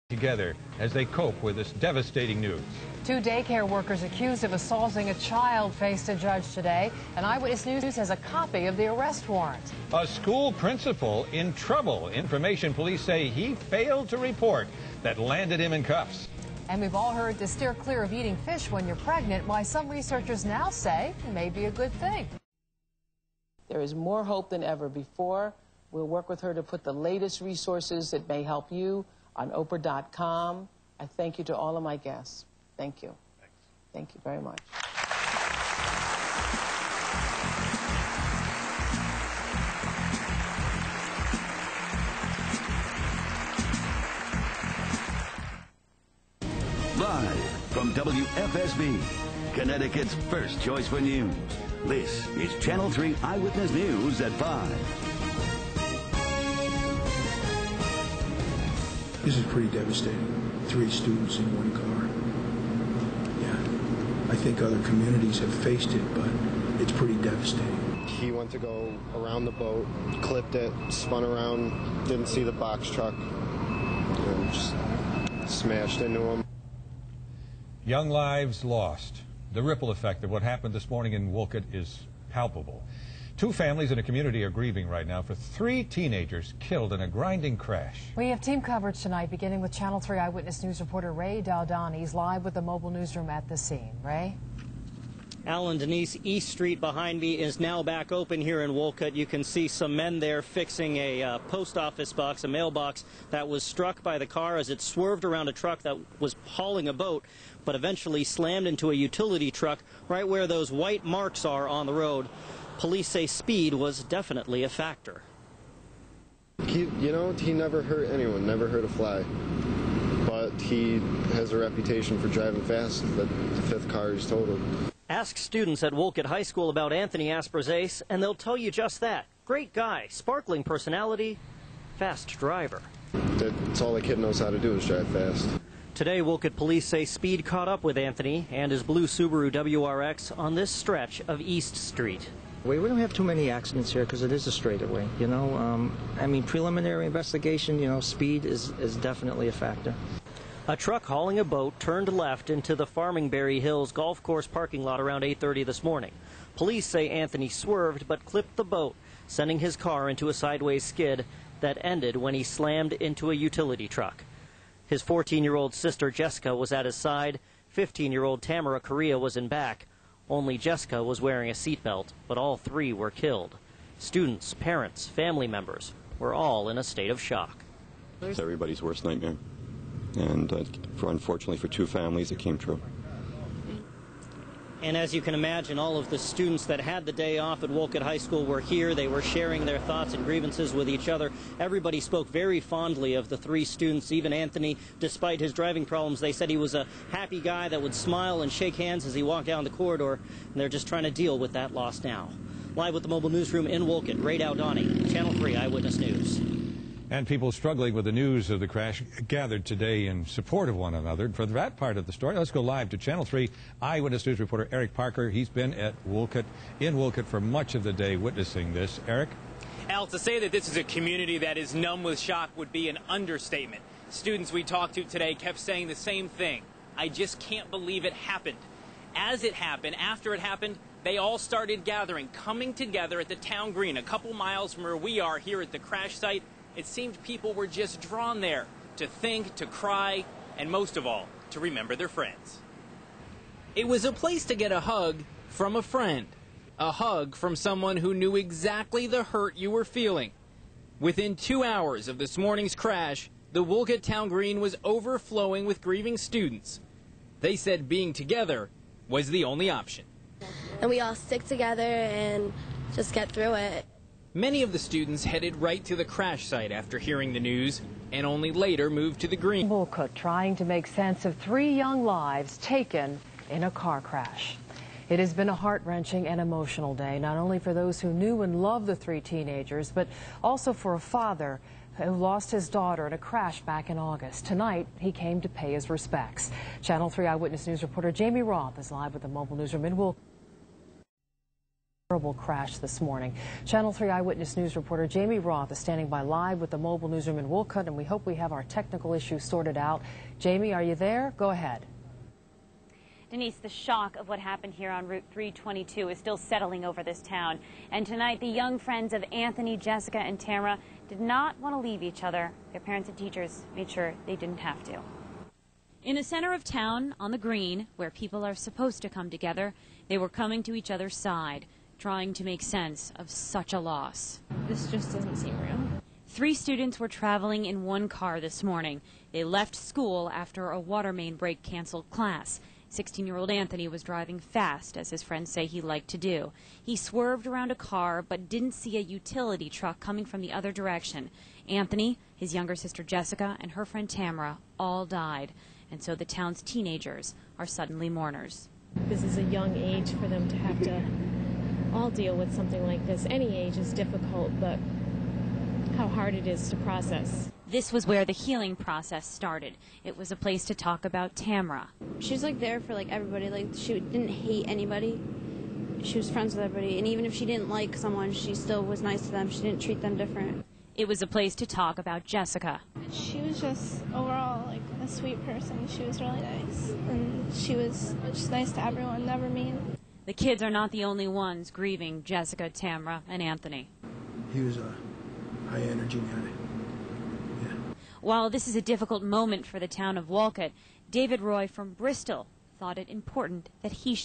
together as they cope with this devastating news. Two daycare workers accused of assaulting a child faced a judge today. And Eyewitness News has a copy of the arrest warrant. A school principal in trouble. Information police say he failed to report that landed him in cuffs. And we've all heard to steer clear of eating fish when you're pregnant, why some researchers now say it may be a good thing. There is more hope than ever before. We'll work with her to put the latest resources that may help you on Oprah.com. I thank you to all of my guests. Thank you. Thanks. Thank you very much. Live from WFSB, Connecticut's first choice for news. This is Channel 3 Eyewitness News at 5. This is pretty devastating. 3 students in one car. Yeah, I think other communities have faced it, but it's pretty devastating. He went to go around the boat, clipped it, spun around, didn't see the box truck, and just smashed into him. Young lives lost. The ripple effect of what happened this morning in Wolcott is palpable. 2 families in a community are grieving right now for 3 teenagers killed in a grinding crash. We have team coverage tonight, beginning with Channel 3 Eyewitness News reporter Ray Daldani. He's live with the mobile newsroom at the scene. Ray? Alan, Denise, East Street behind me is now back open here in Wolcott. You can see some men there fixing a post office box, a mailbox that was struck by the car as it swerved around a truck that was hauling a boat, but eventually slammed into a utility truck right where those white marks are on the road. Police say speed was definitely a factor. He never hurt anyone, never hurt a fly. But he has a reputation for driving fast. The 5th car is totaled. Ask students at Wolcott High School about Anthony Asperzace, and they'll tell you just that. Great guy, sparkling personality, fast driver. That's all the kid knows how to do is drive fast. Today, Wolcott police say speed caught up with Anthony and his blue Subaru WRX on this stretch of East Street. We don't have too many accidents here because it is a straightaway, I mean, preliminary investigation, speed is definitely a factor. A truck hauling a boat turned left into the Farmingberry Hills golf course parking lot around 8:30 this morning. Police say Anthony swerved but clipped the boat, sending his car into a sideways skid that ended when he slammed into a utility truck. His 14-year-old sister Jessica was at his side. 15-year-old Tamara Correa was in back. Only Jessica was wearing a seatbelt, but all 3 were killed. Students, parents, family members were all in a state of shock. It's everybody's worst nightmare. And unfortunately for 2 families, it came true. And as you can imagine, all of the students that had the day off at Wolcott High School were here. They were sharing their thoughts and grievances with each other. Everybody spoke very fondly of the 3 students, even Anthony. Despite his driving problems, they said he was a happy guy that would smile and shake hands as he walked down the corridor. And they're just trying to deal with that loss now. Live with the mobile newsroom in Wolcott, Ray Daldani, Channel 3 Eyewitness News. And people struggling with the news of the crash gathered today in support of one another. For that part of the story, let's go live to Channel 3 Eyewitness News reporter Eric Parker. He's been in Wolcott for much of the day witnessing this. Eric? Al, to say that this is a community that is numb with shock would be an understatement. Students we talked to today kept saying the same thing. I just can't believe it happened. As it happened, after it happened, they all started gathering, coming together at the town green, a couple miles from where we are here at the crash site. It seemed people were just drawn there to think, to cry, and most of all, to remember their friends. It was a place to get a hug from a friend. A hug from someone who knew exactly the hurt you were feeling. Within 2 hours of this morning's crash, the Wolcott Town Green was overflowing with grieving students. They said being together was the only option. And we all stick together and just get through it. Many of the students headed right to the crash site after hearing the news and only later moved to the green. Wolcott trying to make sense of 3 young lives taken in a car crash. It has been a heart-wrenching and emotional day, not only for those who knew and loved the 3 teenagers, but also for a father who lost his daughter in a crash back in August. Tonight, he came to pay his respects. Channel 3 Eyewitness News reporter Jamie Roth is live with the mobile newsroom in Wolcott. Terrible crash this morning. Channel 3 Eyewitness News reporter Jamie Roth is standing by live with the mobile newsroom in Wolcott, and we hope we have our technical issues sorted out. Jamie, are you there? Go ahead. Denise, the shock of what happened here on Route 322 is still settling over this town. And tonight, the young friends of Anthony, Jessica, and Tamara did not want to leave each other. Their parents and teachers made sure they didn't have to. In the center of town, on the green, where people are supposed to come together, they were coming to each other's side, trying to make sense of such a loss. This just doesn't seem real. 3 students were traveling in one car this morning. They left school after a water main break canceled class. 16-year-old Anthony was driving fast, as his friends say he liked to do. He swerved around a car but didn't see a utility truck coming from the other direction. Anthony, his younger sister Jessica, and her friend Tamara all died. And so the town's teenagers are suddenly mourners. This is a young age for them to have to all deal with something like this. Any age is difficult, but how hard it is to process. This was where the healing process started. It was a place to talk about Tamara. She was there for everybody. She didn't hate anybody. She was friends with everybody, and even if she didn't like someone, she still was nice to them. She didn't treat them different. It was a place to talk about Jessica. She was just overall a sweet person. She was really nice, and she was just nice to everyone, never mean. The kids are not the only ones grieving Jessica, Tamara, and Anthony. He was a high-energy guy. Yeah. While this is a difficult moment for the town of Wolcott, David Roy from Bristol thought it important that he